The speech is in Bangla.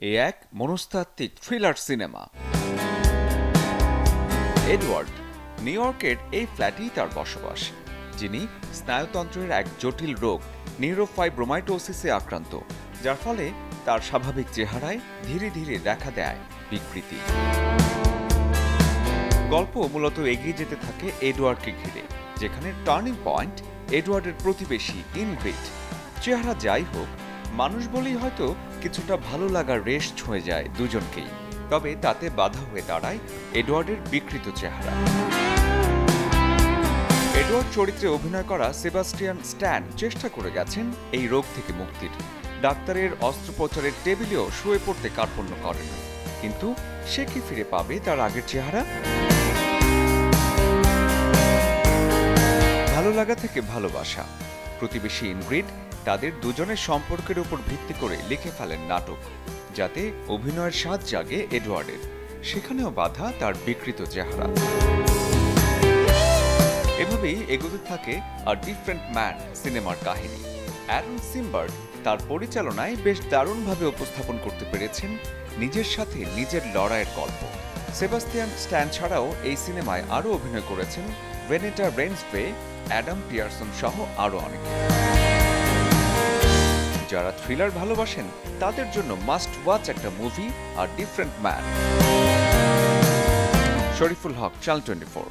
এ এক মনস্তাত্ত্বিক থ্রিলার সিনেমা। এডওয়ার্ড নিউ ইয়র্কের এই ফ্ল্যাটেই তার বসবাস, যিনি স্নায়ুতন্ত্রের এক জটিল রোগ নিউরোফাইব্রোমাইটোসিসে আক্রান্ত, যার ফলে তার স্বাভাবিক চেহারায় ধীরে ধীরে দেখা দেয় বিকৃতি। গল্প মূলত এগিয়ে যেতে থাকে এডওয়ার্ডকে ঘিরে, যেখানে টার্নিং পয়েন্ট এডওয়ার্ডের প্রতিবেশী ইনগ্রিড। চেহারা যাই হোক, মানুষ বলেই হয়তো কিছুটা ভালো লাগার রেশ ছুঁয়ে যায় দুজনকেই, তবে তাতে বাধা হয়ে দাঁড়ায় এডওয়ার্ডের বিকৃত চেহারা। এডওয়ার্ড চরিত্রে অভিনয় করা সেবাস্টিয়ান স্ট্যান চেষ্টা করে গেছেন এই রোগ থেকে মুক্তির। ডাক্তারের অস্ত্রোপচারের টেবিলেও শুয়ে পড়তে কার্পণ্য করেন, কিন্তু সে কি ফিরে পাবে তার আগের চেহারা? ভালো লাগা থেকে ভালোবাসা। প্রতিবেশী ইনগ্রিড তাদের দুজনের সম্পর্কের উপর ভিত্তি করে লিখে ফেলেন নাটক, যাতে অভিনয়ের স্বাদ জাগে এডওয়ার্ডের। সেখানেও বাধা তার বিকৃত চেহারা। এভাবেই এগোতে থাকে আ ডিফারেন্ট ম্যান সিনেমার কাহিনী। অ্যারন সিম্বার্গ তার পরিচালনায় বেশ দারুণভাবে উপস্থাপন করতে পেরেছেন নিজের সাথে নিজের লড়াইয়ের গল্প। সেবাস্টিয়ান স্ট্যান ছাড়াও এই সিনেমায় আরও অভিনয় করেছেন ভেনেটা রেন্সবে, অ্যাডাম পিয়ারসন সহ আরও অনেকে। যারা থ্রিলার ভালোবাসেন তাদের জন্য মাস্ট ওয়াচ একটা movie, a different man. Shariful Haque, channel 24।